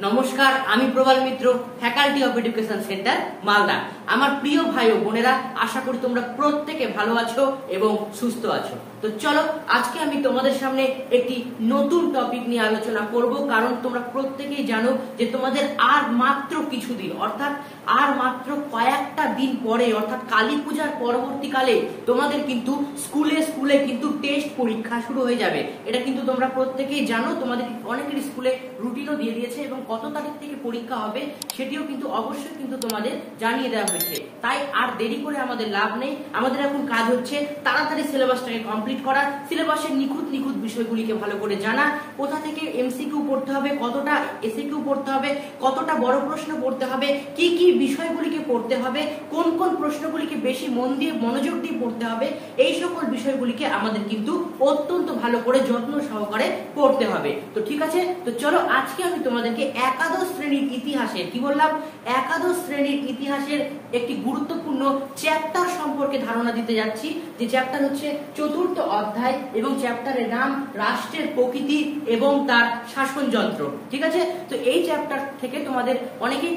নমস্কার, আমি Probal Mitra, faculty of education centre Malda. আমার প্রিয় ভাই ও বোনেরা, আশা করি তোমরা প্রত্যেকে ভালো আছো এবং সুস্থ আছো। তো চলো, আজকে আমি তোমাদের সামনে একটি নতুন টপিক নিয়ে আলোচনা করব, কারণ তোমরা প্রত্যেকেই জানো যে তোমাদের আর মাত্র কিছুদিন, অর্থাৎ আর মাত্র কয়েকটা দিন পরে, অর্থাৎ কালী পূজার পরবর্তীকালে তোমাদের কিন্তু স্কুলে কিন্তু টেস্ট পরীক্ষা শুরু হয়ে যাবে। এটা কিন্তু তোমরা প্রত্যেকেই জানো, তোমাদের অনেকের স্কুলে রুটিনও দিয়ে দিয়েছে এবং কত তারিখ থেকে পরীক্ষা হবে সেটিও কিন্তু অবশ্যই কিন্তু তোমাদের জানিয়ে দেওয়া হয়েছে। তাই আর দেরি করে আমাদের লাভ নেই, আমাদের এখন কাজ হচ্ছে তাড়াতাড়ি সিলেবাসটাকে কমপ্লিট করা, সিলেবাসের নিখুঁত বিষয়গুলিকে ভালো করে জানা, কোথা থেকে এমসিকিউ পড়তে হবে, কতটা এসিকিউ পড়তে হবে, কতটা বড় প্রশ্ন পড়তে হবে, কি কি বিষয়গুলিকে পড়তে হবে, কোন কোন প্রশ্নগুলিকে বেশি মন দিয়ে মনোযোগ দিয়ে পড়তে হবে, এই সকল বিষয়গুলিকে আমাদের কিন্তু অত্যন্ত ভালো করে যত্ন সহকারে পড়তে হবে। তো ঠিক আছে, তো চলো আজকে আমি তোমাদেরকে একাদশ শ্রেণীর ইতিহাসের, কি বললাম, একাদশ শ্রেণীর ইতিহাসের একটি গুরুত্বপূর্ণ চ্যাপ্টার সম্পর্কে ধারণা দিতে যাচ্ছি, যে চ্যাপ্টার হচ্ছে চতুর্থ অধ্যায় এবং চ্যাপ্টারের নাম রাষ্ট্রের প্রকৃতি এবং তার শাসনযন্ত্র। ঠিক আছে, তো এই চ্যাপ্টার থেকে তোমাদের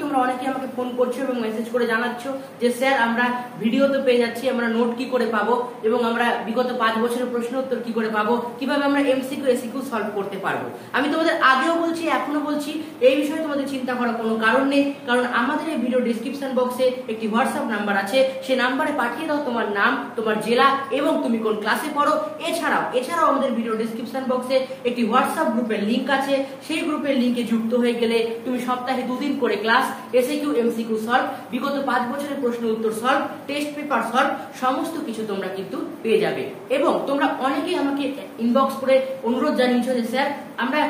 তোমরা অনেকেই আমাকে ফোন করছো এবং মেসেজ করে জানাচ্ছ যে স্যার আমরা ভিডিও তো পেয়ে যাচ্ছি, আমরা নোট কি করে পাবো এবং আমরা বিগত 5 বছরের প্রশ্ন উত্তর কি করে পাবো, কিভাবে আমরা এমসিকিউ এসিকিউ সলভ করতে পারবো। আমি তোমাদের আগেও বলছি, এখনো বলছি, এই বিষয়ে তোমাদের চিন্তা করার কোনো কারণ নেই, কারণ আমাদের এই ভিডিও ডেসক্রিপশন বক্সে একটি হোয়াটসঅ্যাপ নাম্বার আছে, সেই নাম্বারে পাঠিয়ে দাও তোমার নাম, তোমার জেলা এবং তুমি কোন ক্লাসে পড়ো। এছাড়াও আমাদের ভিডিও ডেসক্রিপশন বক্সে একটি হোয়াটসঅ্যাপ গ্রুপের লিংক আছে, সেই গ্রুপের লিংকে যুক্ত হয়ে গেলে তুমি সপ্তাহে 2 দিন করে ক্লাস, এসিকিউ এমসিকিউ সলভ, বিগত 5 বছরের প্রশ্ন উত্তর সলভ, টেস্ট পেপার সলভ, সমস্ত কিছু তোমরা কিন্তু পেয়ে যাবে। এবং তোমরা অনেকেই আমাকে ইনবক্স করে অনুরোধ জানিয়েছো যে স্যার আমরা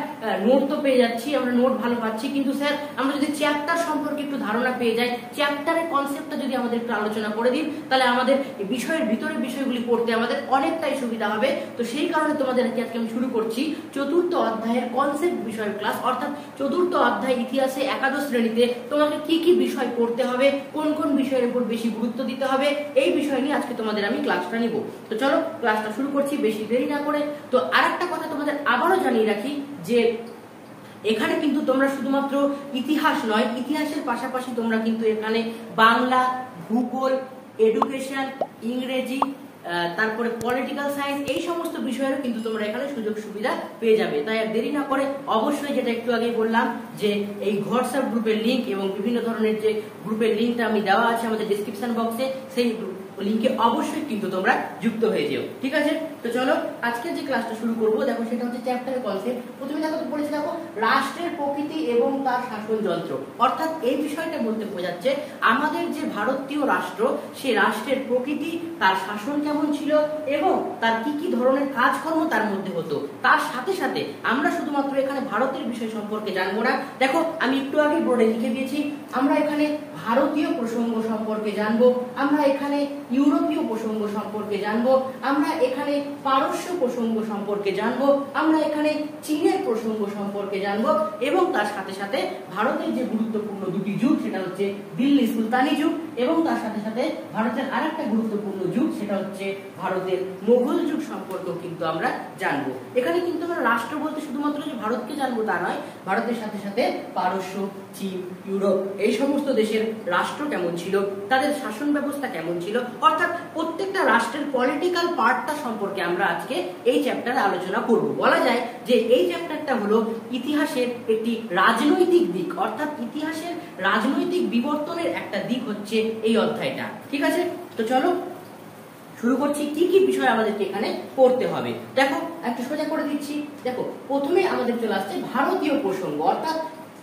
নোট তো পেয়ে যাচ্ছি, আমরা নোট ভালো পাচ্ছি, কিন্তু স্যার আমরা যদি চ্যাপ্টার সম্পর্কে একটু ধারণা পেয়ে যাই, চ্যাপ্টারের কনসেপ্টটা যদি আমাদের একটু আলোচনা করে দিন, তাহলে আমাদের বিষয়ের ভিতরে বিষয়গুলি পড়তে আমাদের অনেকটাই সুবিধা হবে। তো সেই কারণে তোমাদের আজকে আমি শুরু করছি চতুর্থ অধ্যায়ের কনসেপ্ট বিষয়ের ক্লাস, অর্থাৎ চতুর্থ অধ্যায় ইতিহাসে একাদশ শ্রেণীতে তোমাকে কি কি বিষয় পড়তে হবে, কোন কোন বিষয়ের উপর বেশি গুরুত্ব দিতে হবে, এই বিষয় নিয়ে আজকে তোমাদের আমি ক্লাসটা নিব। তো চলো ক্লাসটা শুরু করছি বেশি দেরি না করে। তো আরেকটা কথা তোমাদের আবারও জানিয়ে রাখি যে এখানে কিন্তু তোমরা শুধুমাত্র ইতিহাস নয়, ইতিহাসের পাশাপাশি তোমরা কিন্তু এখানে বাংলা, ভূগোল, এডুকেশন, ইংরেজি, তারপরে পলিটিক্যাল সায়েন্স, এই সমস্ত বিষয়েরও কিন্তু তোমরা এখানে সুযোগ সুবিধা পেয়ে যাবে। তাই আর দেরি না করে অবশ্যই, যেটা একটু আগে বললাম, যে এই হোয়াটসঅ্যাপ গ্রুপের লিংক এবং বিভিন্ন ধরনের যে গ্রুপের লিংকটা আমি দেওয়া আছে আমাদের ডেসক্রিপশন বক্সে, সেই লিংকে অবশ্যই কিন্তু তোমরা যুক্ত হয়ে যেও। ঠিক আছে, তো চলো আজকে যে ক্লাসটা শুরু করবো, দেখো সেটা হচ্ছে চ্যাপ্টারের কনসেপ্ট। প্রথমে দেখো তো পড়েছি, দেখো রাষ্ট্রের প্রকৃতি এবং তার শাসনযন্ত্র, অর্থাৎ এই বিষয়টা বলতে বোঝাচ্ছে আমাদের যে ভারতীয় রাষ্ট্র, সেই রাষ্ট্রের প্রকৃতি, তার শাসন কেমন ছিল এবং তার কি কি ধরনের কাজকর্ম তার মধ্যে হতো। তার সাথে সাথে আমরা শুধুমাত্র এখানে ভারতের বিষয় সম্পর্কে জানবো না, দেখো আমি একটু আগে বোর্ডে লিখে দিয়েছি, আমরা এখানে ভারতীয় প্রসঙ্গ সম্পর্কে জানবো, আমরা এখানে ইউরোপীয় প্রসঙ্গ সম্পর্কে জানবো, আমরা এখানে পারস্য প্রসঙ্গ সম্পর্কে জানবো, আমরা এখানে চীনের প্রসঙ্গ সম্পর্কে জানবো এবং তার সাথে সাথে ভারতের যে গুরুত্বপূর্ণ 2টি যুগ, সেটা হচ্ছে দিল্লি সুলতানি যুগ এবং তার সাথে সাথে ভারতের আরেকটা গুরুত্বপূর্ণ যুগ, সেটা হচ্ছে ভারতের মোগল যুগ সম্পর্কেও কিন্তু আমরা জানবো। এখানে কিন্তু আমরা রাষ্ট্র বলতে শুধুমাত্র যে ভারতকে জানবো তা নয়, ভারতের সাথে সাথে পারস্য, চীন, ইউরোপ, এই সমস্ত দেশের রাষ্ট্র কেমন ছিল, তাদের শাসন ব্যবস্থা কেমন ছিল, অর্থাৎ প্রত্যেকটা রাষ্ট্রের পলিটিক্যাল পার্টটা সম্পর্কে আমরা আজকে এই চ্যাপ্টারে আলোচনা করব। বলা যায় যে এই চ্যাপ্টারটা হলো ইতিহাসের একটি রাজনৈতিক দিক, অর্থাৎ ইতিহাসের রাজনৈতিক বিবর্তনের একটা দিক হচ্ছে এই অধ্যায়টা। ঠিক আছে, তো চলো শুরু করছি কি কি বিষয় আমাদেরকে এখানে পড়তে হবে। দেখো একটু সোজা করে দিচ্ছি, দেখো প্রথমে আমাদের চলে আসছে ভারতীয় প্রসঙ্গ, অর্থাৎ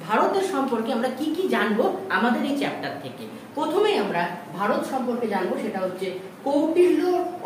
ভারতের সম্পর্কে আমরা কি কি জানবো আমাদের এই চ্যাপ্টার থেকে। প্রথমেই আমরা ভারত সম্পর্কে জানবো, সেটা হচ্ছে কৌটিল্য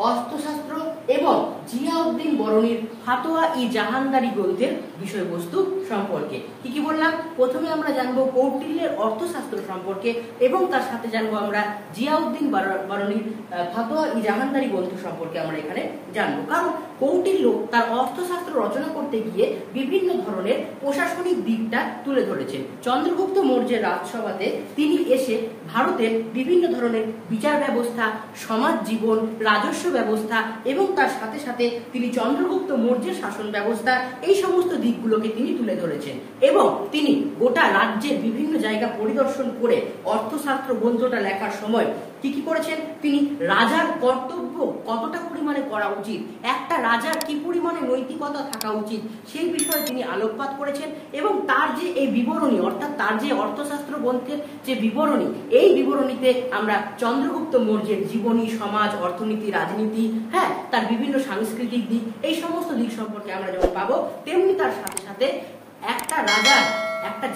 অস্ত্রশাস্ত্র এবং জিয়াউদ্দিন বরণীর ফাতোয়া-ই-জাহানদারি গ্রন্থের বিষয়বস্তু সম্পর্কে। কি কি বললাম, প্রথমে আমরা জানবো কৌটিল্যের অর্থশাস্ত্র সম্পর্কে এবং তার সাথে জানবো আমরা জিয়াউদ্দিন বরণীর ফাতোয়া-ই-জাহানদারি গ্রন্থ সম্পর্কে আমরা এখানে জানবো। কারণ কৌটিল্য তার অর্থশাস্ত্র রচনা করতে গিয়ে বিভিন্ন ধরনের প্রশাসনিক দিকটা তুলে ধরেছেন। চন্দ্রগুপ্ত মৌর্যের রাজসভাতে তিনি এসে ভারতের বিভিন্ন ধরনের বিচার ব্যবস্থা, সমাজ জীবন, রাজস্ব ব্যবস্থা এবং তার সাথে সাথে তিনি চন্দ্রগুপ্ত মৌর্যের শাসন ব্যবস্থা, এই সমস্ত দিকগুলোকে তিনি তুলে ধরেছেন। এবং তিনি গোটা রাজ্যের বিভিন্ন জায়গা পরিদর্শন করে অর্থশাস্ত্র গ্রন্থটা লেখার সময় কি করেছেন, তিনি রাজার কর্তব্য কতটা পরিমাণে করা উচিত, একটা রাজার কি পরিমাণে নৈতিকতা থাকা উচিত, সেই বিষয়ে তিনি আলোকপাত করেছেন। এবং তার যে এই বিবরণী, অর্থাৎ তার যে অর্থশাস্ত্র গ্রন্থের যে বিবরণী, এই বিবরণীতে আমরা চন্দ্রগুপ্ত মৌর্যের জীবনী, সমাজ, অর্থনীতি, রাজনীতি, হ্যাঁ, তার বিভিন্ন সাংস্কৃতিক দিক, এই সমস্ত দিক সম্পর্কে আমরা যেমন পাবো, তেমনি তার সাথে সাথে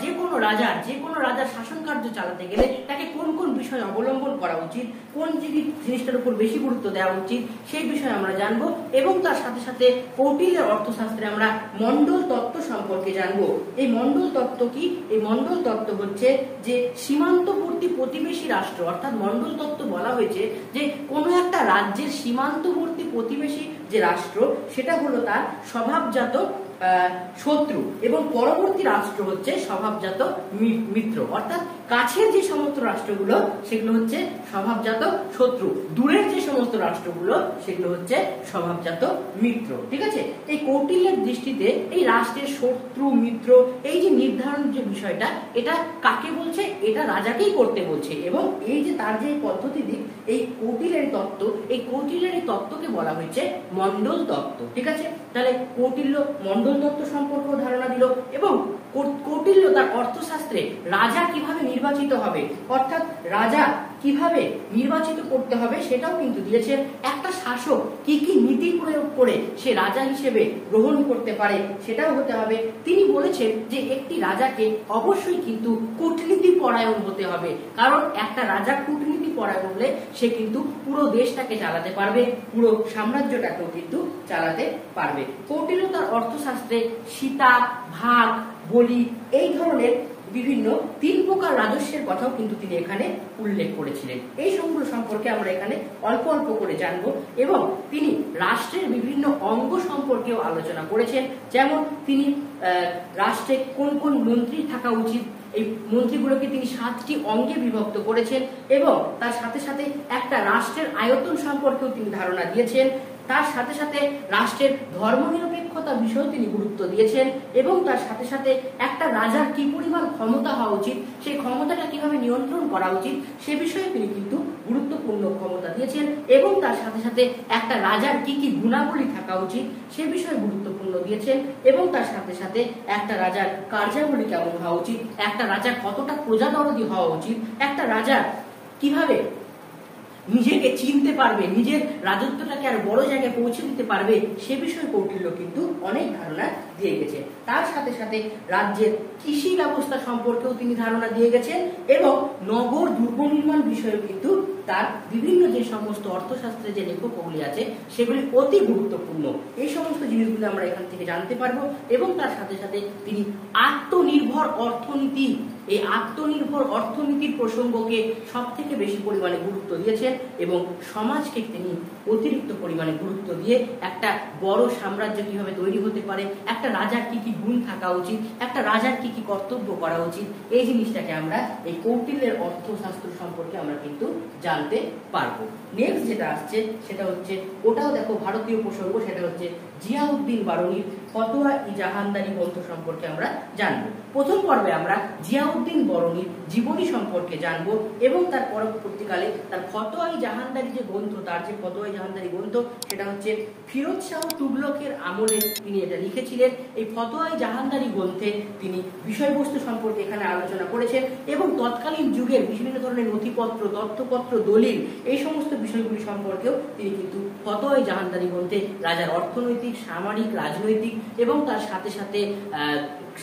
যে কোনো রাজার শাসন কার্য চালাতে গেলে তাকে কোন কোন বিষয় অবলম্বন করা উচিত, কোন জিনিসটার উপর বেশি গুরুত্ব দেওয়া উচিত, সেই বিষয়ে আমরা জানবো। এবং তার সাথে সাথে কৌটিল্যের অর্থশাস্ত্রে আমরা মণ্ডল তত্ত্ব সম্পর্কে জানবো। এই মণ্ডল তত্ত্ব কি? এই মণ্ডল তত্ত্ব হচ্ছে যে সীমান্তবর্তী প্রতিবেশী রাষ্ট্র, অর্থাৎ মণ্ডল তত্ত্ব বলা হয়েছে যে কোনো একটা রাজ্যের সীমান্তবর্তী প্রতিবেশী যে রাষ্ট্র, সেটা হলো তার স্বভাবজাত শত্রু এবং পরবর্তী রাষ্ট্র হচ্ছে স্বভাবজাত মিত্র। অর্থাৎ কাছের যে সমস্ত রাষ্ট্রগুলো সেগুলো হচ্ছে স্বভাবজাত শত্রু, দূরের যে সমস্ত রাষ্ট্রগুলো সেগুলো হচ্ছে স্বভাবজাত মিত্র। ঠিক আছে, এই কৌটিল্যের দৃষ্টিতে এই রাষ্ট্রের শত্রু মিত্র এই যে নির্ধারণ যে বিষয়টা, এটা কাকে বলছে? এটা রাজাকেই করতে বলছে। এবং এই যে তার যে পদ্ধতি দিক, এই কৌটিল্যের তত্ত্ব, এই কৌটিল্যের এই তত্ত্বকে বলা হয়েছে মণ্ডল তত্ত্ব। ঠিক আছে, তাহলে কৌটিল্য মণ্ডল তত্ত্ব সম্পর্কেও ধারণা দিল এবং কৌটিল্য তার অর্থশাস্ত্রে রাজা কিভাবে নির্বাচিত হবে, অর্থাৎ রাজা কিভাবে নির্বাচিত করতে হবে সেটাও কিন্তু দিয়েছেন। একটা শাসক কি কি নীতি প্রয়োগ করে সে রাজা হিসেবে গ্রহণ করতে পারে সেটাও হতে হবে। তিনি বলেছেন যে একটি রাজাকে অবশ্যই কিন্তু কূটনীতি পরায়ণ হতে হবে, কারণ একটা রাজা কূটনীতি পরায়ণ হলে সে কিন্তু পুরো দেশটাকে চালাতে পারবে, পুরো সাম্রাজ্যটাকেও কিন্তু চালাতে পারবে। কৌটিল্য তার অর্থশাস্ত্রে সীতা, ভাগ, বলি, এই ধরনের বিভিন্ন 3 প্রকার রাজস্বের কথাও কিন্তু তিনি এখানে উল্লেখ করেছিলেন। এই সমগ্র সম্পর্কে আমরা এখানে অল্প অল্প করে জানব। এবং তিনি রাষ্ট্রের বিভিন্ন অঙ্গ সম্পর্কেও আলোচনা করেছেন, যেমন তিনি রাষ্ট্রে কোন কোন মন্ত্রী থাকা উচিত, এই মন্ত্রীগুলোকে তিনি 7টি অঙ্গে বিভক্ত করেছেন। এবং তার সাথে সাথে একটা রাষ্ট্রের আয়তন সম্পর্কেও তিনি ধারণা দিয়েছেন। তার সাথে সাথে রাষ্ট্রের ধর্মনিরপেক্ষতা বিষয়েও তিনি গুরুত্ব দিয়েছেন। এবং তার সাথে সাথে একটা রাজার কি পরিমাণ ক্ষমতা হওয়া উচিত, সেই ক্ষমতাটা কিভাবে নিয়ন্ত্রণ করা উচিত, সে বিষয়ে তিনি কিন্তু গুরুত্বপূর্ণ ক্ষমতা দিয়েছেন। এবং তার সাথে সাথে একটা রাজার কি কি গুণাবলী থাকা উচিত সে বিষয়ে গুরুত্বপূর্ণ দিয়েছেন। এবং তার সাথে সাথে একটা রাজার কার্যাবলী কেমন হওয়া উচিত, একটা রাজা কতটা প্রজাদরদী হওয়া উচিত, একটা রাজা কিভাবে নিজেকে চিনতে পারবে, নিজের রাজত্বটাকে আর বড় জায়গায় পৌঁছে দিতে পারবে, সে বিষয়ে কৌটিল্য কিন্তু অনেক ধারণা দিয়ে গেছে। তার সাথে সাথে রাজ্যের কৃষি ব্যবস্থা সম্পর্কেও তিনি ধারণা দিয়ে গেছেন। এবং নগর দুর্গ নির্মাণ বিষয়েও কিন্তু তার বিভিন্ন যে সমস্ত অর্থশাস্ত্রের যে লেখকগুলি আছে সেগুলি অতি গুরুত্বপূর্ণ। এই সমস্ত জিনিসগুলো আমরা এখান থেকে জানতে পারবো। এবং তার সাথে সাথে তিনি আত্মনির্ভর অর্থনীতি, এই আত্মনির্ভর অর্থনীতির প্রসঙ্গকে সব থেকে বেশি পরিমাণে গুরুত্ব দিয়েছেন এবং সমাজকে তিনি অতিরিক্ত পরিমাণে গুরুত্ব দিয়ে একটা বড় সাম্রাজ্য কিভাবে তৈরি হতে পারে, একটা রাজার কি কি গুণ থাকা উচিত, একটা রাজার কি কি কর্তব্য করা উচিত, এই জিনিসটাকে আমরা এই কৌটিল্যের অর্থশাস্ত্র সম্পর্কে আমরা কিন্তু জানতে পারবো। নেক্সট যেটা আসছে সেটা হচ্ছে, ওটাও দেখো ভারতীয় প্রসঙ্গ, সেটা হচ্ছে জিয়াউদ্দিন বারুনির ফতোয়া-ই-জাহানদারি গ্রন্থ সম্পর্কে আমরা জানবো। প্রথম পর্বে আমরা জিয়াউদ্দিন বারুনির জীবনী সম্পর্কে জানবো এবং তার পরবর্তীকালে তার ফতোয়া-ই-জাহানদারি যে গ্রন্থ, তার যে ফতোয়া-ই-জাহানদারি গ্রন্থ সেটা হচ্ছে ফিরোজ শাহ তুগলকের আমলে তিনি এটা লিখেছিলেন। এই ফতোয়া-ই-জাহানদারি গ্রন্থে তিনি বিষয়বস্তু সম্পর্কে এখানে আলোচনা করেছেন এবং তৎকালীন যুগের বিভিন্ন ধরনের নথিপত্র, তথ্যপত্র, দলিল, এই সমস্ত বিষয়গুলি সম্পর্কেও তিনি কিন্তু ফতোয়া-ই-জাহানদারি গ্রন্থে রাজার অর্থনৈতিক, সামরিক, রাজনৈতিক এবং তার সাথে সাথে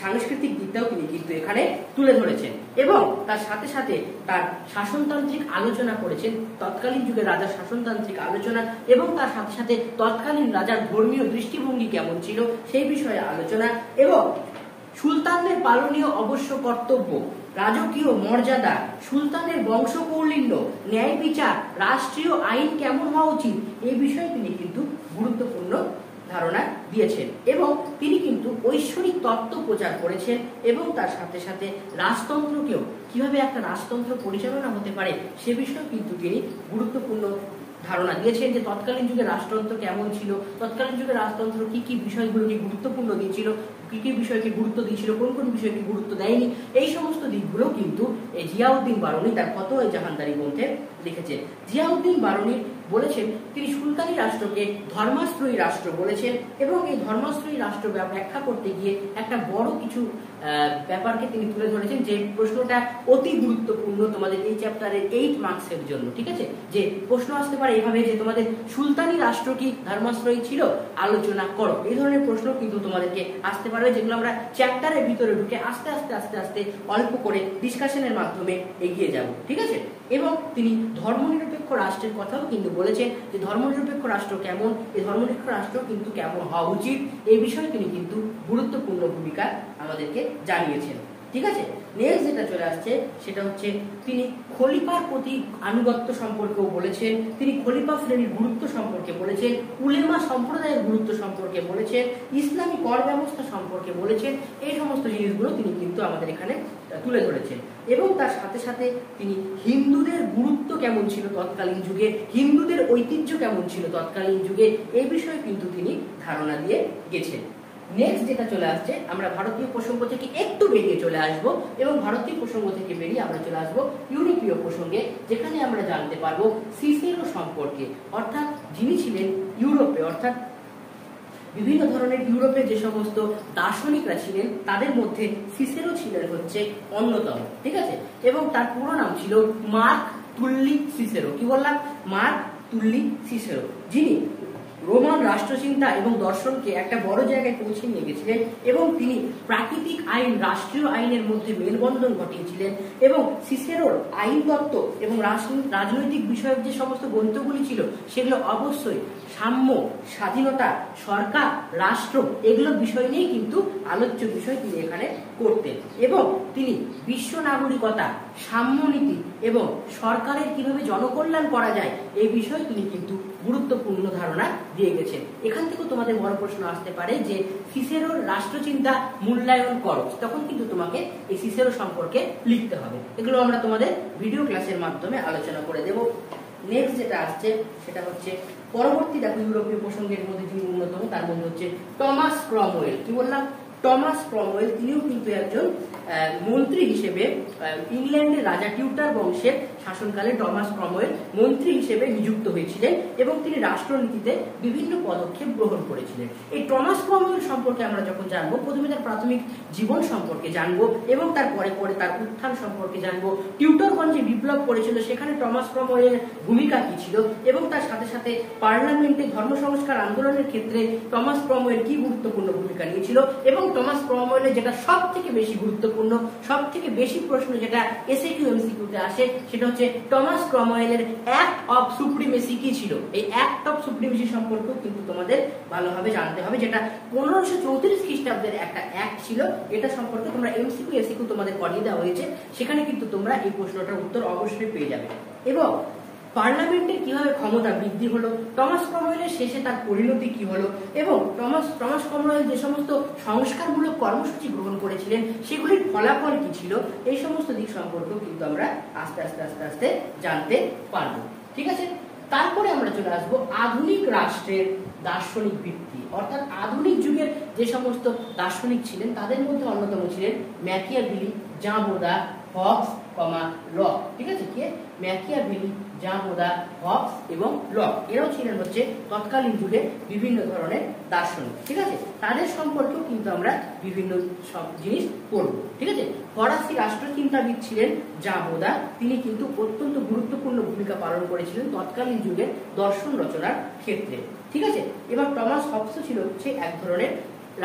সাংস্কৃতিক দিকটাও তিনি কিন্তু এখানে তুলে ধরেছেন। এবং তার সাথে সাথে তার শাসনতান্ত্রিক আলোচনা করেছেন, তৎকালীন যুগের রাজার শাসনতান্ত্রিক আলোচনা এবং তার সাথে সাথে তৎকালীন রাজার ধর্মীয় দৃষ্টিভঙ্গি কেমন ছিল সেই বিষয়ে আলোচনা এবং সুলতানদের পালনীয় অবশ্য কর্তব্য, রাজকীয় মর্যাদা, সুলতানের বংশকৌলিন্য, ন্যায় বিচার, রাষ্ট্রীয় আইন কেমন হওয়া উচিত, এই বিষয়ে তিনি কিন্তু গুরুত্বপূর্ণ ধারণা দিয়েছেন। এবং তিনি কিন্তু ঐশ্বরিক তত্ত্ব প্রচার করেছেন এবং তার সাথে সাথে রাজতন্ত্রকেও কিভাবে একটা রাজতন্ত্র পরিচালনা হতে পারে সে বিষয়ে কিন্তু তিনি গুরুত্বপূর্ণ ধারণা দিয়েছেন যে তৎকালীন যুগে রাষ্ট্রতন্ত্র কেমন ছিল, তৎকালীন যুগে রাজতন্ত্র কি কি বিষয়গুলোকে গুরুত্বপূর্ণ দিয়েছিল, কি কি বিষয়কে গুরুত্ব দিয়েছিল, কোন কোন বিষয়কে গুরুত্ব দেয়নি, এই সমস্ত দিকগুলো কিন্তু এই জিয়াউদ্দিন বারুনী তার ফতোয়া জাহানদারি গ্রন্থে লিখেছেন। জিয়াউদ্দিন বারুনী বলেছেন তিনি সুলতানি রাষ্ট্রকে ধর্মাশ্রয়ী রাষ্ট্র বলেছেন এবং এই ধর্মাশ্রয়ী রাষ্ট্র ব্যাখ্যা করতে গিয়ে একটা বড় কিছু ব্যাপারকে তিনি তুলে ধরেছেন, যে প্রশ্নটা অতি গুরুত্বপূর্ণ তোমাদের এই চ্যাপ্টারের 8 মার্কসের জন্য। ঠিক আছে, যে প্রশ্ন আসতে পারে এভাবে যে তোমাদের সুলতানি রাষ্ট্র কি ধর্মাশ্রয়ী ছিল, আলোচনা করো। এই ধরনের প্রশ্ন কিন্তু তোমাদেরকে আসতে পারবে, যেগুলো আমরা চ্যাপ্টারের ভিতরে ঢুকে আস্তে আস্তে আস্তে আস্তে অল্প করে ডিসকাশনের মাধ্যমে এগিয়ে যাব। ঠিক আছে, এবং তিনি ধর্মনিরপেক্ষ রাষ্ট্রের কথাও কিন্তু বলেছেন যে ধর্মনিরপেক্ষ রাষ্ট্র কেমন, এই ধর্মনিরপেক্ষ রাষ্ট্র কিন্তু কেমন হওয়া উচিত, এই বিষয়ে তিনি কিন্তু গুরুত্বপূর্ণ ভূমিকা আমাদেরকে জানিয়েছেন। ঠিক আছে, নেক্সট যেটা চলে আসছে সেটা হচ্ছে তিনি খলিফার প্রতি আনুগত্য সম্পর্কেও বলেছেন, তিনি খলিফা শ্রেণীর গুরুত্ব সম্পর্কে বলেছেন, উলেমা সম্প্রদায়ের গুরুত্ব সম্পর্কে বলেছেন, ইসলামী কর ব্যবস্থা সম্পর্কে বলেছেন। এই সমস্ত জিনিসগুলো তিনি কিন্তু আমাদের এখানে তুলে ধরেছেন এবং তার সাথে সাথে তিনি হিন্দুদের গুরুত্ব কেমন ছিল তৎকালীন যুগে, হিন্দুদের ঐতিহ্য কেমন ছিল তৎকালীন যুগে, এই বিষয়ে কিন্তু তিনি ধারণা দিয়ে গেছেন। নেক্সট যেটা চলে আসছে, আমরা ভারতীয় প্রসঙ্গ থেকে একটু বেরিয়ে চলে আসব এবং ভারতীয় প্রসঙ্গ থেকে বেরিয়ে আমরা চলে আসবো ইউরোপীয় প্রসঙ্গে, যেখানে আমরা জানতে পারবো সিসেরো সম্পর্কে, অর্থাৎ যিনি ছিলেন ইউরোপে, অর্থাৎ বিভিন্ন ধরনের ইউরোপে যে সমস্ত দার্শনিকরা ছিলেন তাদের মধ্যে সিসেরো ছিলেন হচ্ছে অন্যতম। ঠিক আছে, এবং তার পুরো নাম ছিল মার্ক তুল্লি সিসেরো। কি বললাম? মার্ক তুল্লি সিসেরো, যিনি রোমান রাষ্ট্রচিন্তা এবং দর্শনকে একটা বড় জায়গায় পৌঁছে নিয়ে গেছিলেন এবং তিনি প্রাকৃতিক আইন রাষ্ট্রীয় আইনের মধ্যে মেলবন্ধন ঘটিয়েছিলেন এবং সিসেরোর আইনতত্ত্ব এবং রাজনৈতিক বিষয়ক যে সমস্ত গ্রন্থগুলি ছিল সেগুলো অবশ্যই সাম্য, স্বাধীনতা, সরকার, রাষ্ট্র এগুলো বিষয় নিয়ে কিন্তু আলোচ্য বিষয় তিনি এখানে করতেন এবং তিনি বিশ্ব নাগরিকতা, সাম্যনীতি এবং সরকারের কিভাবে জনকল্যাণ করা যায় এই বিষয়ে তিনি কিন্তু গুরুত্বপূর্ণ ধারণা দিয়ে গেছেন। এখান থেকে তোমাদের বড় প্রশ্ন আসতে পারে যে সিসেরোর রাষ্ট্রচিন্তা মূল্যায়ন করো, তখন কিন্তু তোমাকে এই সিসেরো সম্পর্কে লিখতে হবে। এগুলো আমরা তোমাদের ভিডিও ক্লাসের মাধ্যমে আলোচনা করে দেব। নেক্সট যেটা আসছে সেটা হচ্ছে পরবর্তী, দেখো ইউরোপীয় প্রসঙ্গের মধ্যে যিনি অন্যতম তার মধ্যে হচ্ছে টমাস ক্রমওয়েল। কি বললাম? টমাস ক্রমওয়েল, তিনিও কিন্তু একজন মন্ত্রী হিসেবে ইংল্যান্ডের রাজা টিউটার বংশের শাসনকালে টমাস ক্রমওয়েল মন্ত্রী হিসেবে নিযুক্ত হয়েছিলেন এবং তিনি রাষ্ট্রনীতিতে বিভিন্ন পদক্ষেপ গ্রহণ করেছিলেন। এই টমাস ক্রমওয়েল সম্পর্কে আমরা যখন জানবো, প্রথমে তার প্রাথমিক জীবন সম্পর্কে জানবো এবং তারপরে পরে তার উত্থান সম্পর্কে জানবো, টিউটরগঞ্জ যে বিপ্লব করেছিল সেখানে টমাস ক্রমওয়েলের ভূমিকা কি ছিল এবং তার সাথে সাথে পার্লামেন্টে ধর্ম সংস্কার আন্দোলনের ক্ষেত্রে টমাস ক্রমওয়েল কি গুরুত্বপূর্ণ ভূমিকা নিয়েছিল এবং টমাস ক্রমওয়েলের যেটা সব থেকে বেশি গুরুত্বপূর্ণ, সব থেকে বেশি প্রশ্ন যেটা এসএকিউ এমসিকিউতে আসে সেটা হচ্ছে টমাস ক্রমওয়েলের অ্যাক্ট অফ সুপ্রিমেসি কি ছিল। এই অ্যাক্ট অফ সুপ্রিমেসি সম্পর্কেও কিন্তু তোমাদের ভালোভাবে জানতে হবে, যেটা 1534 খ্রিস্টাব্দের একটা অ্যাক্ট ছিল। এটা সম্পর্কে তোমরা এমসিকিউ এসিকিউ তোমাদের করিয়ে দেওয়া হয়েছে, সেখানে কিন্তু তোমরা এই প্রশ্নটার উত্তর অবশ্যই পেয়ে যাবে। এবং পার্লামেন্টের কিভাবে ক্ষমতা বৃদ্ধি হলো, টমাস ক্রমওয়েলের শেষে তার পরিণতি কি হলো এবং টমাস ক্রমওয়েল যে সমস্ত সংস্কারমূলক কর্মসূচি গ্রহণ করেছিলেন সেগুলির ফলাফল কি ছিল, এই সমস্ত দিক সম্পর্কেও কিন্তু আমরা আস্তে আস্তে আস্তে আস্তে জানতে পারবো। ঠিক আছে, তারপরে আমরা চলে আসবো আধুনিক রাষ্ট্রের দার্শনিক ভিত্তি, অর্থাৎ আধুনিক যুগের যে সমস্ত দার্শনিক ছিলেন তাদের মধ্যে অন্যতম ছিলেন ম্যাকিয়াভেলি, জাঁ-বোদা, হবস, লক। ঠিক আছে, কি ম্যাকিয়াভেলি, জাঁ-বোদা, হবস এবং লক, এরাও ছিলেন হচ্ছে তৎকালীন যুগে বিভিন্ন ধরনের দার্শনিক। ঠিক আছে, তাদের সম্পর্কেও কিন্তু আমরা বিভিন্ন সব জিনিস পড়ব। ঠিক আছে, ফরাসি রাষ্ট্রচিন্তাবিদ ছিলেন জাঁ-বোদা, তিনি কিন্তু অত্যন্ত গুরুত্বপূর্ণ ভূমিকা পালন করেছিলেন তৎকালীন যুগের দর্শন রচনার ক্ষেত্রে। ঠিক আছে, এবার টমাস হবসও ছিল হচ্ছে এক ধরনের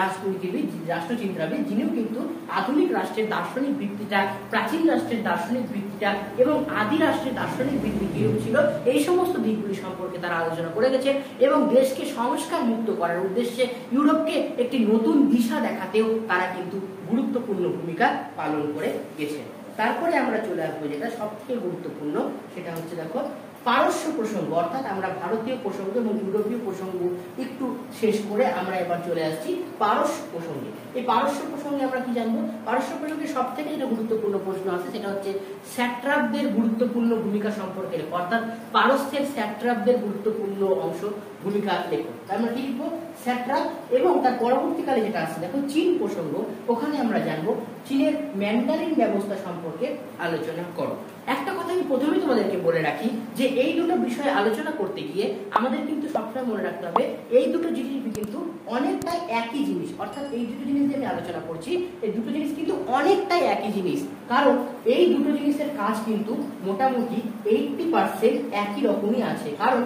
রাষ্ট্রনীতিবিদ, রাষ্ট্রচিন্তাবিদ, যিনিও কিন্তু আধুনিক রাষ্ট্রের দার্শনিক ভিত্তিটা, প্রাচীন রাষ্ট্রের দার্শনিক ভিত্তিটা এবং আদি রাষ্ট্রের দার্শনিক ভিত্তি কিরূপ ছিল এই সমস্ত দিকগুলি সম্পর্কে তারা আলোচনা করে গেছেন এবং দেশকে সংস্কার মুক্ত করার উদ্দেশ্যে ইউরোপকে একটি নতুন দিশা দেখাতেও তারা কিন্তু গুরুত্বপূর্ণ ভূমিকা পালন করে গেছেন। তারপরে আমরা চলে আসবো যেটা সব থেকে গুরুত্বপূর্ণ, সেটা হচ্ছে দেখো পারস্য প্রসঙ্গ অর্থাৎ আমরা ভারতীয় প্রসঙ্গ এবং ইউরোপীয় প্রসঙ্গ একটু শেষ করে আমরা এবার চলে আসছি পারস্য প্রসঙ্গে। এই পারস্য প্রসঙ্গে আমরা কি জানবো? পারস্য প্রসঙ্গে সব থেকে যেটা গুরুত্বপূর্ণ প্রশ্ন আছে সেটা হচ্ছে স্যাট্রাপদের গুরুত্বপূর্ণ ভূমিকা সম্পর্কে লেখো, অর্থাৎ পারস্যের স্যাট্রাপদের গুরুত্বপূর্ণ অংশ ভূমিকা লেখো। আমরা কি লিখবো? স্যাট্রাপ। এবং তার পরবর্তীকালে যেটা আছে দেখো চীন প্রসঙ্গ, ওখানে আমরা জানবো চীনের ম্যান্ডারিন ব্যবস্থা সম্পর্কে আলোচনা করো। একটা কথা আমি প্রথমেই তোমাদেরকে বলে রাখি যে এই দুটো বিষয়ে আলোচনা করতে গিয়ে আমাদের কিন্তু সবসময় মনে রাখতে হবে এই দুটো জিনিস কিন্তু অনেকটাই একই জিনিস, অর্থাৎ এই দুটো জিনিস যে আমি আলোচনা করছি এই দুটো জিনিস কিন্তু অনেকটাই একই জিনিস, কারণ এই দুটো জিনিসের কাজ কিন্তু মোটামুটি 80% একই রকমই আছে। কারণ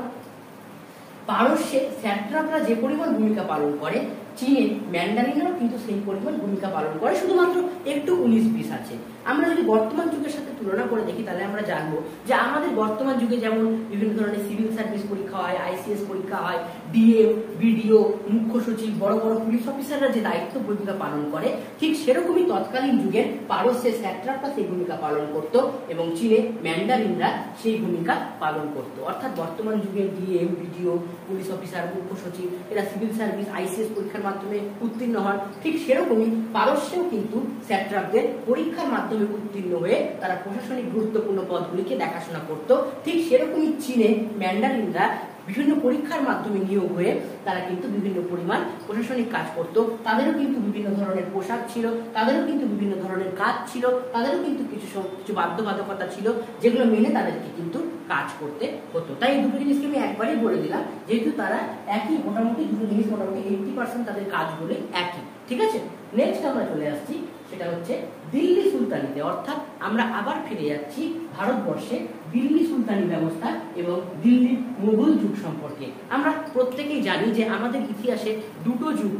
পারস্যে স্যাট্রাপরা যে পরিমাণ ভূমিকা পালন করে চীনে ম্যান্ডারিনরাও কিন্তু সেই পরিমাণ ভূমিকা পালন করে, শুধুমাত্র একটু 19-20 আছে। আমরা যদি বর্তমান যুগের সাথে তুলনা করে দেখি তাহলে আমরা জানবো যে আমাদের বর্তমান যুগে যেমন বিভিন্ন ধরনের সিভিল সার্ভিস পরীক্ষা হয়, আইসিএস পরীক্ষা হয়, ডিএম, বিডিও, মুখ্য সচিব, বড় বড় পুলিশ অফিসাররা যে দায়িত্ব ভূমিকা পালন করে ঠিক সেরকমই তৎকালীন যুগের পারস্যের স্যাট্রাপরা সেই ভূমিকা পালন করত এবং চীনে ম্যান্ডারিনরা সেই ভূমিকা পালন করত। অর্থাৎ বর্তমান যুগের ডিএম, বিডিও, পুলিশ অফিসার, মুখ্য সচিব এরা সিভিল সার্ভিস, আইসিএস পরীক্ষার মাধ্যমে উত্তীর্ণ হন, ঠিক সেরকমই পারস্যেও কিন্তু স্যাট্রাপদের পরীক্ষার মাধ্যমে উত্তীর্ণ হয়ে তারা প্রশাসনিক গুরুত্বপূর্ণ পদগুলিকে দেখাশোনা করত। ঠিক সেরকমই চীনে ম্যান্ডারিনরা বিভিন্ন পরীক্ষার মাধ্যমে নিয়োগ হয়ে তারা কিন্তু বিভিন্ন পরিমাণ প্রশাসনিক কাজ করত। তাদেরও কিন্তু বিভিন্ন ধরনের পোশাক ছিল, তাদেরও কিন্তু বিভিন্ন ধরনের কাজ ছিল, তাদেরও কিন্তু কিছু বাধ্যবাধকতা ছিল যেগুলো মেনে তাদেরকে কিন্তু কাজ করতে হতো। তাই এই দুটো জিনিসকে আমি একবারই বলে দিলাম, যেহেতু তারা একই, মোটামুটি দুটো জিনিস মোটামুটি 80% তাদের কাজগুলো একই। ঠিক আছে, নেক্সট আমরা চলে আসছি, সেটা হচ্ছে দিল্লি সুলতানিতে, অর্থাৎ আমরা আবার ফিরে যাচ্ছি ভারতবর্ষে দিল্লি সুলতানি ব্যবস্থা এবং দিল্লির মোগল যুগ সম্পর্কে। আমরা প্রত্যেকেই জানি যে আমাদের ইতিহাসে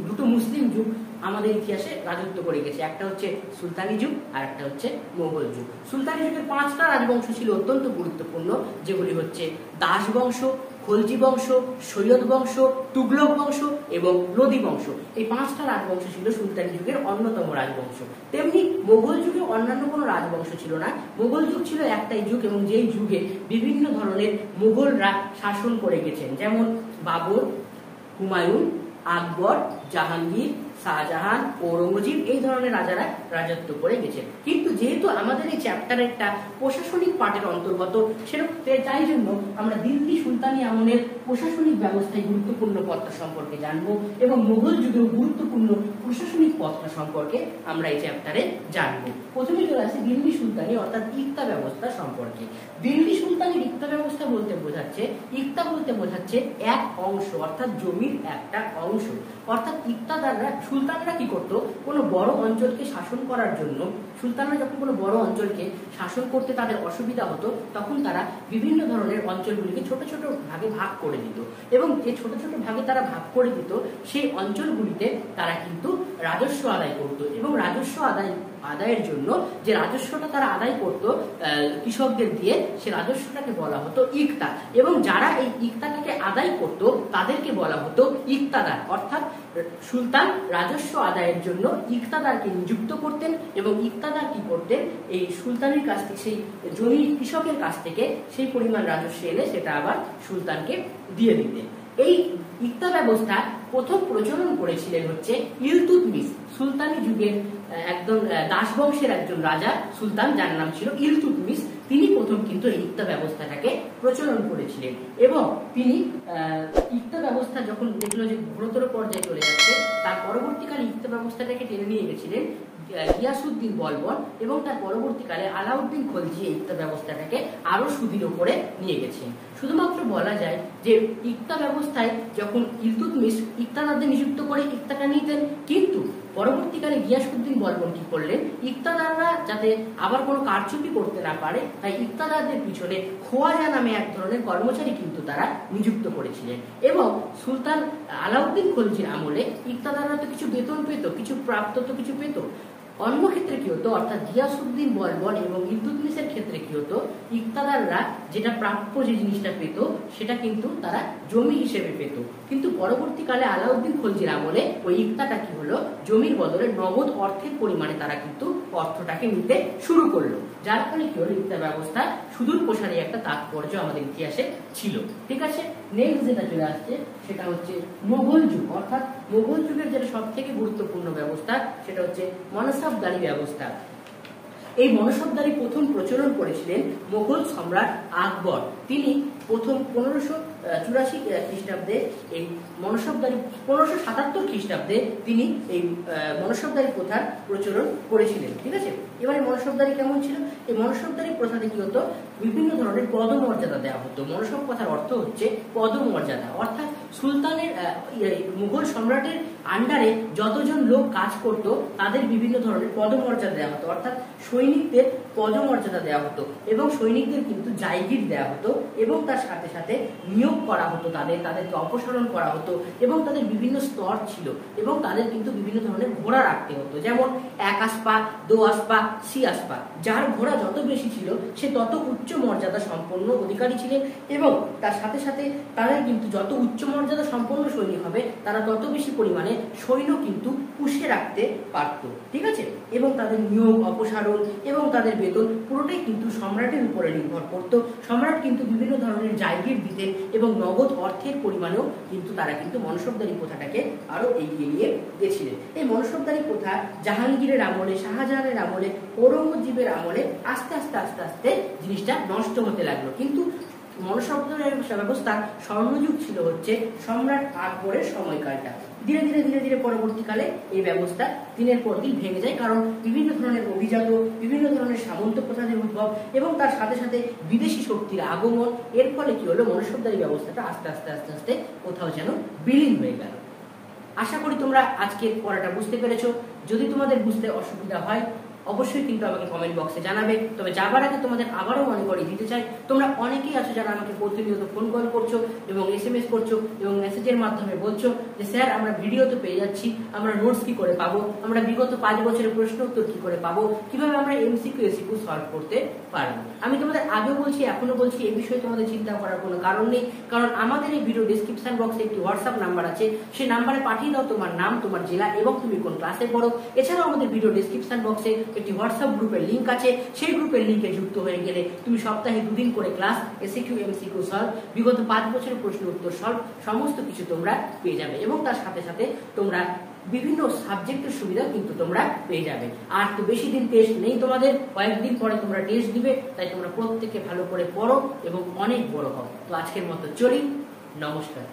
দুটো মুসলিম যুগ আমাদের ইতিহাসে রাজত্ব করে গেছে, একটা হচ্ছে সুলতানি যুগ আর একটা হচ্ছে মোগল যুগ। সুলতানি যুগের 5টা রাজবংশ ছিল অত্যন্ত গুরুত্বপূর্ণ, যেগুলি হচ্ছে দাস বংশ, খলজি বংশ, সৈয়দ বংশ, তুগলক বংশ এবং লোদি বংশ। এই 5টা রাজবংশ ছিল সুলতানি যুগের অন্যতম রাজবংশ। তেমনি মোগল যুগে অন্যান্য কোনো রাজবংশ ছিল না, মোগল যুগ ছিল একটাই যুগ এবং যেই যুগে বিভিন্ন ধরনের মোগলরা শাসন করে গেছেন, যেমন বাবর, হুমায়ুন, আকবর, জাহাঙ্গীর, শাহজাহান, ঔরঙ্গজেব, এই ধরনের রাজারা রাজত্ব করে গেছে। কিন্তু যেহেতু আমাদের এই চ্যাপ্টারেরটা প্রশাসনিক পার্টের অন্তর্গত, সেরকম তাই জন্য আমরা দিল্লি সুলতানি আমলের প্রশাসনিক ব্যবস্থায় গুরুত্বপূর্ণ পথটা সম্পর্কে জানবো এবং মোগল যুগেও গুরুত্বপূর্ণ প্রশাসনিক পথটা সম্পর্কে আমরা এই চ্যাপ্টারে জানবো। প্রথমে চলে আসে দিল্লি সুলতানি অর্থাৎ ইক্তা ব্যবস্থা সম্পর্কে। দিল্লি সুলতানির ইক্তা ব্যবস্থা বলতে বোঝাচ্ছে, ইক্তা বলতে বোঝাচ্ছে এক অংশ, অর্থাৎ জমির একটা অংশ। অর্থাৎ ইক্তাদাররা, সুলতানরা কি করত, কোনো বড় অঞ্চলকে শাসন করার জন্য, সুলতানরা যখন কোনো বড় অঞ্চলকে শাসন করতে তাদের অসুবিধা হতো তখন তারা বিভিন্ন ধরনের অঞ্চলগুলিকে ছোট ছোট ভাগে ভাগ করে দিত এবং যে ছোট ছোট ভাগে তারা ভাগ করে দিত সেই অঞ্চলগুলিতে তারা কিন্তু রাজস্ব আদায় করত এবং রাজস্ব আদায়ের জন্য যে রাজস্বটা তারা আদায় করত কৃষকদের দিয়ে, সে রাজস্বটাকে বলা হতো ইক্তা এবং যারা এই ইক্তাটাকে আদায় করত তাদেরকে বলা হতো ইক্তাদার। অর্থাৎ সুলতান রাজস্ব আদায়ের জন্য ইক্তাদারকে নিযুক্ত করতেন এবং ইক্তাদার কি করতেন, এই সুলতানের কাছ থেকে, সেই জমি কৃষকের কাছ থেকে সেই পরিমাণ রাজস্ব এনে সেটা আবার সুলতানকে দিয়ে দিতেন। এই ইক্তা ব্যবস্থা প্রথম প্রচলন করেছিলেন হচ্ছে ইলতুৎমিশ, সুলতানি যুগের একদম দাস বংশের একজন রাজা সুলতান, যার নাম ছিল ইলতুৎমিশ। তিনি প্রথম কিন্তু এই ইক্তা ব্যবস্থাটাকে প্রচলন করেছিলেন এবং তিনি ইক্তা ব্যবস্থা যখন দেখলো যে ঘোরতর পর্যায়ে চলে যাচ্ছে, তার পরবর্তীকালে ইক্তা ব্যবস্থাটাকে টেনে নিয়ে গেছিলেন গিয়াসউদ্দিন বলবন এবং তার পরবর্তীকালে আলাউদ্দিন খলজি এই ইক্তা ব্যবস্থাটাকে আরো সুদৃঢ় করে নিয়ে গেছেন। শুধুমাত্র বলা যায় যে ইক্তা ব্যবস্থায় যখন ইলতুৎমিশ ইক্তাদারদের নিযুক্ত করে ইক্তাটা নিতেন, কিন্তু পরবর্তীকালে গিয়াসউদ্দিন বলবন কি করলেন, ইক্তাদাররা যাতে আবার কোনো কারচুপি করতে না পারে তাই ইক্তাদারদের পিছনে খোয়াজা নামে এক ধরনের কর্মচারী কিন্তু তারা নিযুক্ত করেছিলেন এবং সুলতান আলাউদ্দিন খলজির আমলে ইক্তাদাররা তো কিছু বেতন পেত, কিছু প্রাপ্ত তো কিছু পেত, অন্য ক্ষেত্রে কি হতো, অর্থাৎ গিয়াসউদ্দিন বলবন এবং ইলতুৎমিশের ক্ষেত্রে কি হতো, ইকতাদাররা যেটা প্রাপ্য যে জিনিসটা পেত সেটা কিন্তু তারা জমি হিসেবে পেত। কিন্তু পরবর্তীকালে আলাউদ্দিন খলজির আমলে ওই ইকতাটা কি হলো, জমির বদলে নগদ অর্থের পরিমাণে তারা কিন্তু অর্থটাকে নিতে শুরু করলো, যার ফলে কি হলো, ইকতা ব্যবস্থা সুদূর প্রসারী একটা তাৎপর্য আমাদের ইতিহাসে ছিল। ঠিক আছে, নেক্সট যেটা চলে আসছে সেটা হচ্ছে মোগল যুগ। অর্থাৎ মোগল যুগের যেটা সব থেকে গুরুত্বপূর্ণ ব্যবস্থা সেটা হচ্ছে মনসবদারি ব্যবস্থা। এই মনসবদারি প্রথম প্রচলন করেছিলেন মোগল সম্রাট আকবর। তিনি প্রথম 1584 খ্রিস্টাব্দে এই মনসবদারি, 1577 খ্রিস্টাব্দে তিনি এই মনসবদারি প্রথার প্রচলন করেছিলেন। ঠিক আছে, এবারে মনসবদারি কেমন ছিল? এই মনসবদারি প্রথাতে কি হতো, বিভিন্ন ধরনের পদমর্যাদা দেওয়া হতো। মনসব কথার অর্থ হচ্ছে পদমর্যাদা, অর্থাৎ সুলতানের মুঘল সম্রাটের আন্ডারে যতজন লোক কাজ করত তাদের বিভিন্ন ধরনের পদমর্যাদা দেওয়া হতো, অর্থাৎ সৈনিকদের পদমর্যাদা দেওয়া হতো এবং সৈনিকদের কিন্তু জায়গির দেওয়া হতো এবং তার সাথে সাথে নিয়োগ করা হতো, তাদেরকে অপসারণ করা হতো এবং তাদের বিভিন্ন স্তর ছিল এবং তাদের কিন্তু বিভিন্ন ধরনের ঘোড়া রাখতে হতো, যেমন 1 আসপা, 2 আসপা, 3 আসপা। যার ঘোড়া যত বেশি ছিল সে তত উচ্চ মর্যাদা সম্পন্ন অধিকারী ছিলেন এবং তার সাথে সাথে তাদের কিন্তু যত উচ্চ মর্যাদা সম্পন্ন সৈনিক হবে তারা তত বেশি পরিমাণে সৈন্য কিন্তু পুষে রাখতে পারত। ঠিক আছে, এবং তাদের নিয়োগ, অপসারণ এবং তাদের বেতন পুরোটাই কিন্তু সম্রাটের উপরে নির্ভর করত। সম্রাট কিন্তু বিভিন্ন ধরনের জায়গির দিতেন এবং নগদ অর্থের পরিমাণেও কিন্তু তারা কিন্তু মনসবদারি প্রথাটাকে আরো এগিয়ে নিয়ে গেছিলেন। এই মনসবদারি প্রথা জাহাঙ্গীরের আমলে, শাহজাহানের আমলে, ঔরঙ্গজেবের আমলে আস্তে আস্তে আস্তে আস্তে জিনিসটা নষ্ট হতে লাগলো। কিন্তু মনসবদারি ব্যবস্থা স্বর্ণযুগ ছিল হচ্ছে সম্রাট আকবরের সময়কালটা। ধীরে ধীরে ধীরে ধীরে পরবর্তীকালে এই ব্যবস্থা দিনের পর দিন ভেঙে যায়, কারণ বিভিন্ন ধরনের অভিজাত, বিভিন্ন ধরনের সামন্ত প্রথাদের উদ্ভব এবং তার সাথে সাথে বিদেশি শক্তির আগমন। এর ফলে কি হলো, মনসবদারি ব্যবস্থাটা আস্তে আস্তে আস্তে আস্তে কোথাও যেন বিলীন হয়ে গেল। আশা করি তোমরা আজকের পড়াটা বুঝতে পেরেছো। যদি তোমাদের বুঝতে অসুবিধা হয় অবশ্যই কিন্তু আমাকে কমেন্ট বক্সে জানাবে। তবে যাবার আগে তোমাদের আবারও মনে করে দিতে চাই, তোমরা অনেকেই আছো যারা আমাকে প্রতিনিয়ত ফোন কল করছো এবং SMS করছো এবং মেসেজের মাধ্যমে বলছো যে স্যার আমরা ভিডিও তো পেয়ে যাচ্ছি, আমরা নোটস কি করে পাবো, আমরা বিগত 5 বছরের প্রশ্ন উত্তর কি করে পাবো, কিভাবে আমরা MCQ SCQ সলভ করতে পারবো। আমি তোমাদের আগেও বলছি, এখনো বলছি, এই বিষয়ে তোমাদের চিন্তা করার কোনো কারণ নেই, কারণ আমাদের এই ভিডিও ডেসক্রিপশন বক্সে একটি হোয়াটসঅ্যাপ নাম্বার আছে। সেই নাম্বারে পাঠিয়ে দাও তোমার নাম, তোমার জেলা এবং তুমি কোন ক্লাসে পড়ো। এছাড়াও আমাদের ভিডিও ডেসক্রিপশন বক্সে একটি হোয়াটসঅ্যাপ গ্রুপের লিংক আছে। সেই গ্রুপের লিংকে যুক্ত হয়ে গেলে তুমি সপ্তাহে 2 দিন করে ক্লাস, SCQ MCQ সলভ, বিগত 5 বছরের প্রশ্ন উত্তর সলভ, সমস্ত কিছু তোমরা পেয়ে যাবে এবং তার সাথে সাথে তোমরা বিভিন্ন সাবজেক্টের সুবিধা কিন্তু তোমরা পেয়ে যাবে। আর তো বেশি দিন টেস্ট নেই তোমাদের, কয়েকদিন পরে তোমরা টেস্ট দিবে, তাই তোমরা প্রত্যেকে ভালো করে পড়ো এবং অনেক বড় হও। তো আজকের মতো চলি, নমস্কার।